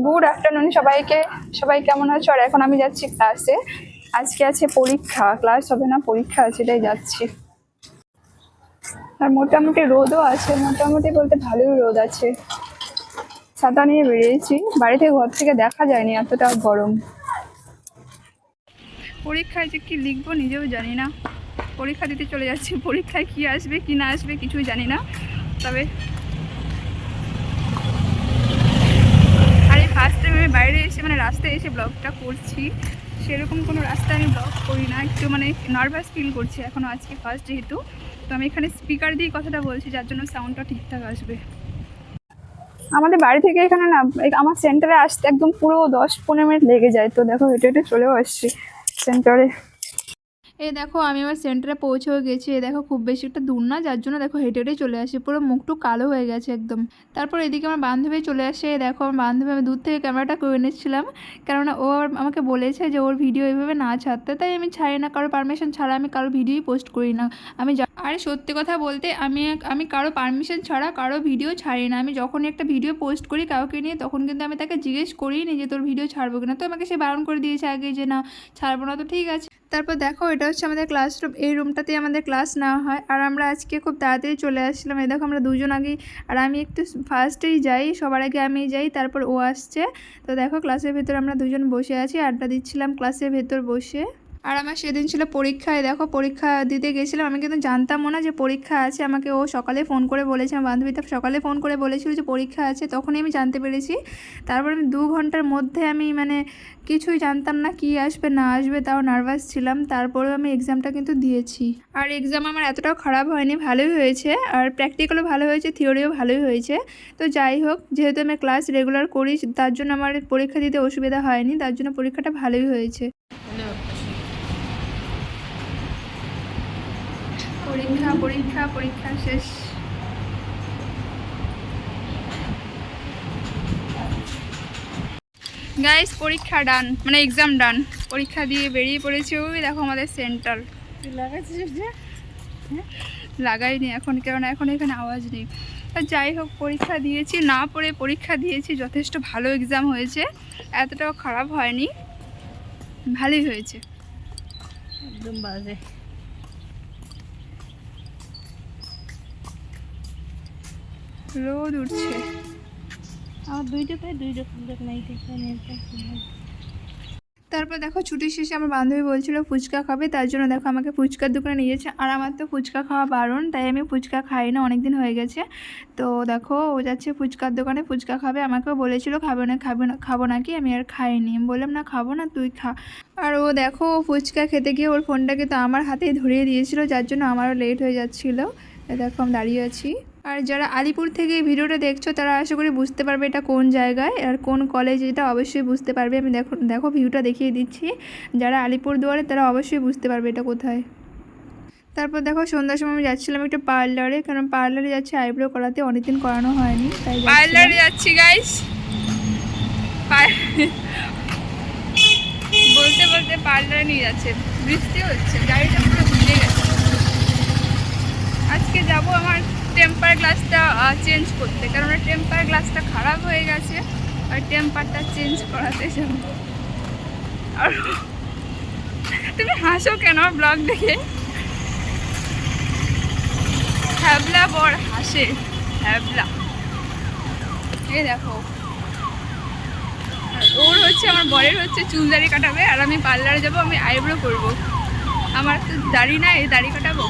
Good afternoon সবাইকে। সবাই কেমন আছো? আর এখন আমি যাচ্ছি ক্লাসে। আজকে আছে পরীক্ষা, ক্লাস হবে না, পরীক্ষা আছে, তাই যাচ্ছি। আর মোটামুটি রোদও আছে, মোটামুটি বলতে ভালোই রোদ আছে। ছাতা নিয়ে বেরিয়েছি, বাড়ি থেকে ঘর থেকে দেখা যায়নি, এতটা গরম। পরীক্ষায় যে কি লিখবো নিজেও জানি না। পরীক্ষা দিতে চলে যাচ্ছি, পরীক্ষায় কি আসবে কি না আসবে কিছুই জানি না। তবে আরে ফার্স্ট টাইম আমি বাইরে এসে মানে রাস্তায় এসে ব্লগটা করছি। সেরকম কোনো রাস্তায় আমি ব্লগ করি না, একটু মানে নার্ভাস ফিল করছি এখনও, আজকে ফার্স্ট যেহেতু। তো আমি এখানে স্পিকার দিয়ে কথাটা বলছি, যার জন্য সাউন্ডটা ঠিকঠাক আসবে। আমাদের বাড়ি থেকে এখানে না আমার সেন্টারে আসতে একদম পুরো 10-15 মিনিট লেগে যায়। তো দেখো হেঁটে হেঁটে চলেও আসছি সেন্টারে। এই দেখো আমি আমার সেন্টারে পৌঁছেও গেছি। এই দেখো খুব বেশি একটা দূর না, যার জন্য দেখো হেঁটে হেঁটে চলে আসি, পুরো মুখটু কালো হয়ে গেছে একদম। তারপর এদিকে আমার বান্ধবী চলে আসে। দেখো আমার বান্ধবী, আমি দূর থেকে ক্যামেরাটা করে নিচ্ছিলাম, কেননা ও আমাকে বলেছে যে ওর ভিডিও এইভাবে না ছাড়তে, তাই আমি ছাড়ি না, কারো পারমিশন ছাড়া আমি কারো ভিডিওই পোস্ট করি না। আরে সত্যি কথা বলতে আমি কারো পারমিশন ছাড়া কারো ভিডিও ছাড়ি না। আমি যখনই একটা ভিডিও পোস্ট করি কাউকে নিয়ে, তখন কিন্তু আমি তাকে জিজ্ঞেস করিই নি যে তোর ভিডিও ছাড়বো কিনা। তো আমাকে সে বারণ করে দিয়েছে আগে যে না ছাড়বো না, তো ঠিক আছে। তারপর দেখো এটা হচ্ছে আমাদের ক্লাসরুম, এই রুমটাতেই আমাদের ক্লাস নেওয়া হয়। আর আমরা আজকে খুব তাড়াতাড়ি চলে আসছিলাম। এই দেখো আমরা দুজন আগেই, আর আমি একটু ফার্স্টেই যাই, সবার আগে আমি যাই, তারপর ও আসছে। তো দেখো ক্লাসের ভেতর আমরা দুজন বসে আছি, আড্ডা দিচ্ছিলাম ক্লাসের ভেতর বসে। আর আমার সেদিন ছিল পরীক্ষায়, দেখো পরীক্ষা দিতে গেছিলাম। আমি কিন্তু জানতামও না যে পরীক্ষা আছে, আমাকে ও সকালে ফোন করে বলেছে, আমার বান্ধবীটা সকালে ফোন করে বলেছিল যে পরীক্ষা আছে, তখনই আমি জানতে পেরেছি। তারপর আমি 2 ঘন্টার মধ্যে আমি মানে কিছুই জানতাম না কি আসবে না আসবে, তাও নার্ভাস ছিলাম। তারপরেও আমি এক্সামটা কিন্তু দিয়েছি। আর এক্সাম আমার এতটাও খারাপ হয়নি, ভালোই হয়েছে। আর প্র্যাকটিক্যালও ভালো হয়েছে, থিওরিও ভালোই হয়েছে। তো যাই হোক, যেহেতু আমি ক্লাস রেগুলার করি, তার জন্য আমার পরীক্ষা দিতে অসুবিধা হয়নি, তার জন্য পরীক্ষাটা ভালোই হয়েছে। পরীক্ষা পরীক্ষা পরীক্ষা শেষ। গাইস পরীক্ষা ডান, মানে এক্সাম ডান, পরীক্ষা দিয়ে বেরিয়ে পড়েছি। ওই দেখো আমাদের সেন্টার। লাগাইনি এখন, কেননা এখন এখানে আওয়াজ নেই। যাই হোক পরীক্ষা দিয়েছি, না পড়ে পরীক্ষা দিয়েছি, যথেষ্ট ভালো এক্সাম হয়েছে, এতটাও খারাপ হয়নি, ভালোই হয়েছে। একদম বাজে। রোদ উঠছে। আমার দুই রকম নাই। তারপর দেখো ছুটির শেষে আমার বান্ধবী বলছিল ফুচকা খাবে, তার জন্য দেখো আমাকে ফুচকার দোকানে নিয়ে যাচ্ছে। আর আমার তো ফুচকা খাওয়া বারণ, তাই আমি ফুচকা খাই না, অনেক দিন হয়ে গেছে। তো দেখো ও যাচ্ছে ফুচকার দোকানে ফুচকা খাবে, আমাকেও বলেছিল খাবো নাকি, আমি আর খাইনি। আমি বললাম না খাবো না, তুই খা। আর ও দেখো ফুচকা খেতে গিয়ে ওর ফোনটাকে তো আমার হাতেই ধরিয়ে দিয়েছিল, যার জন্য আমারও লেট হয়ে যাচ্ছিলো। দেখো আমি দাঁড়িয়ে আছি। আর যারা আলিপুর থেকে এই ভিডিওটা দেখছো তারা আশা করি বুঝতে পারবে এটা কোন জায়গায় আর কোন কলেজ, এটা অবশ্যই বুঝতে পারবে। আমি দেখো ভিউটা দেখিয়ে দিচ্ছি, যারা আলিপুর দুয়ারে তারা অবশ্যই বুঝতে পারবে এটা কোথায়। তারপর দেখো সন্ধ্যার সময় আমি যাচ্ছিলাম একটা পার্লারে, কারণ পার্লারে যাচ্ছি আইব্রো করাতে, অনেকদিন করানো হয়নি, তাই পার্লারে যাচ্ছি গাইস। বলতে বলতে পার্লারে নিয়ে যাচ্ছে, বৃষ্টি হচ্ছে, গাড়িটা পুরো ভিজে গেছে। আজকে যাব আমার টেম্পার গ্লাসটা চেঞ্জ করতে, কারণ টেম্পার গ্লাসটা খারাপ হয়ে গেছে, আর টেম্পারটা চেঞ্জ করাতে যাব। আর তুমি হাসো কেন ব্লগ দেখে? হ্যাবলা বর হাসে, হ্যাবলা। এই দেখো ওর হচ্ছে, আমার বরের হচ্ছে চুল দাড়ি কাটাবে, আর আমি পার্লারে যাব, আমি আইব্রো করব। আমার তো দাড়ি না, এই দাড়ি কাটাবো,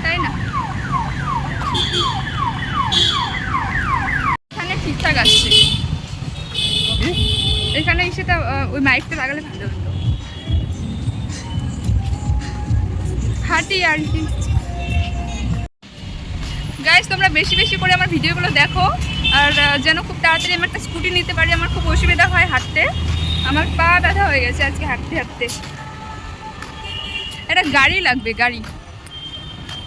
তাই না? এখানে ঠিকঠাক আসছে, এখানে সেটা ওই মাইকটা লাগালে ভালো হতো। হাঁটি আর কি। গাইস তোমরা বেশি বেশি করে আমার ভিডিওগুলো দেখো, আর যেন খুব তাড়াতাড়ি আমি একটা স্কুটি নিতে পারি। আমার খুব অসুবিধা হয় হাঁটতে, আমার পা ব্যথা হয়ে গেছে আজকে হাঁটতে হাঁটতে। একটা গাড়ি লাগবে, গাড়ি,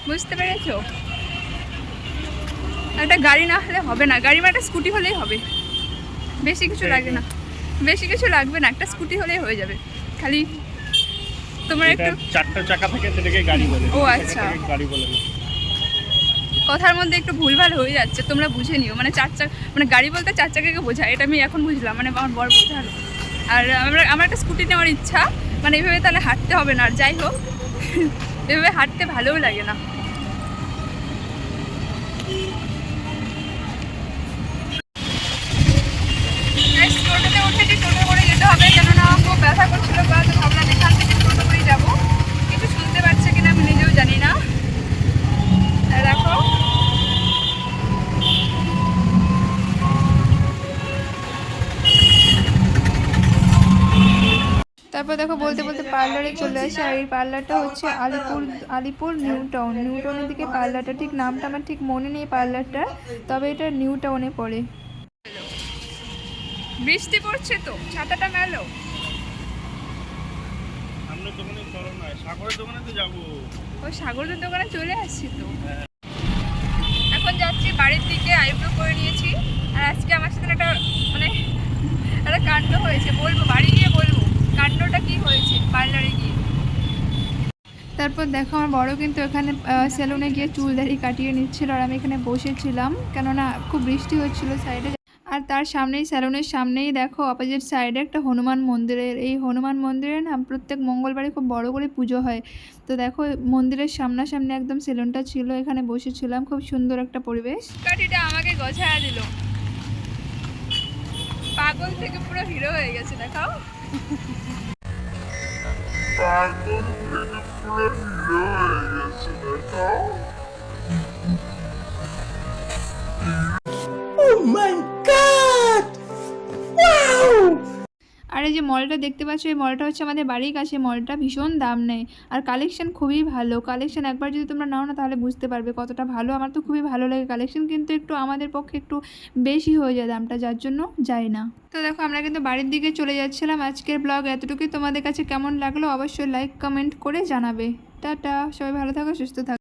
বুঝতে পেরেছো? একটা গাড়ি না হলে হবে না, গাড়ি মানে একটা স্কুটি হলেই হবে, বেশি কিছু লাগে না, বেশি কিছু লাগবে না, একটা স্কুটি হলেই হয়ে যাবে। খালি তোমার একটু 4টা চাকা থাকে সেটাকে গাড়ি বলে। ও আচ্ছা, গাড়ি বলে না। কথার মধ্যে একটু ভুলভাল হয়ে যাচ্ছে, তোমরা বুঝে নিও। মানে মানে গাড়ি বলতে 4 চাকাকে বোঝায়, এটা আমি এখন বুঝলাম, মানে আমার বর বোঝালো। আর আমার একটা স্কুটি নেওয়ার ইচ্ছা, মানে এইভাবে তাহলে হাঁটতে হবে না। আর যাই হোক, এভাবে হাঁটতে ভালোও লাগে না। টোটোতে উঠেছি, টোটো করে যেতে হবে, কেননা খুব ব্যথা করছিল গা, তো ভাবলাম এখান থেকে টোটো করেই যাবো। কিছু শুনতে পাচ্ছে কিনা আমি নিজেও জানি না। দেখো তারপর দেখো বলতে বলতে পার্লারে চলে আসে। আর এই পার্লারটা হচ্ছে আলিপুর নিউ টাউনের দিকে পার্লারটা, ঠিক নামটা আমার ঠিক মনে নেই পার্লারটার, তবে এটা নিউ টাউনে পড়ে। বৃষ্টি পড়ছে তো, ছাতাটা মেলো। ওই সাগরের দোকানে চলে আসছি তো। এখন যাচ্ছি বাড়ির দিকে, আইব্রো করে নিয়েছি। আর আজকে আমার সাথে একটা কাণ্ড হয়েছে, বলবো বাড়ি গিয়ে বলবো কাণ্ডটা কি হয়েছে পার্লারে গিয়ে। তারপর দেখো আমার বড় কিন্তু এখানে সেলুনে গিয়ে চুল দাড়ি কাটিয়ে নিচ্ছিল, আর আমি এখানে বসেছিলাম, কেননা খুব বৃষ্টি হচ্ছিল সাইডে। আর তার সামনেই, স্যালুনের সামনেই দেখো অপোজিট সাইডে একটা হনুমান মন্দিরের, এই হনুমান মন্দিরে না প্রত্যেক মঙ্গলবারে খুব বড় করে পুজো হয়। তো দেখো মন্দিরের সামনাসামনি একদম সেলুনটা ছিল, এখানে বসেছিলাম, খুব সুন্দর একটা পরিবেশ। কাঠিটা আমাকে গছায়া দিল, পাগল থেকে পুরো হিরো হয়ে গেছে। দেখাও, পাগল থেকে পুরো হিরো হয়ে গেছে। দেখাও, আর এই যে মলটা দেখতে পাচ্ছ, এই মলটা হচ্ছে আমাদের বাড়ির কাছে। মলটা ভীষণ দাম নেয়, আর কালেকশন খুবই ভালো। কালেকশন একবার যদি তোমরা নাও না তাহলে বুঝতে পারবে কতটা ভালো। আমার তো খুবই ভালো লাগে কালেকশন, কিন্তু একটু আমাদের পক্ষে একটু বেশি হয়ে যায় দামটা, যার জন্য যাই না। তো দেখো আমরা কিন্তু বাড়ির দিকে চলে যাচ্ছিলাম। আজকের ব্লগ এতটুকুই। তোমাদের কাছে কেমন লাগলো অবশ্যই লাইক কমেন্ট করে জানাবে। টাটা, সবাই ভালো থাকো, সুস্থ থাকো।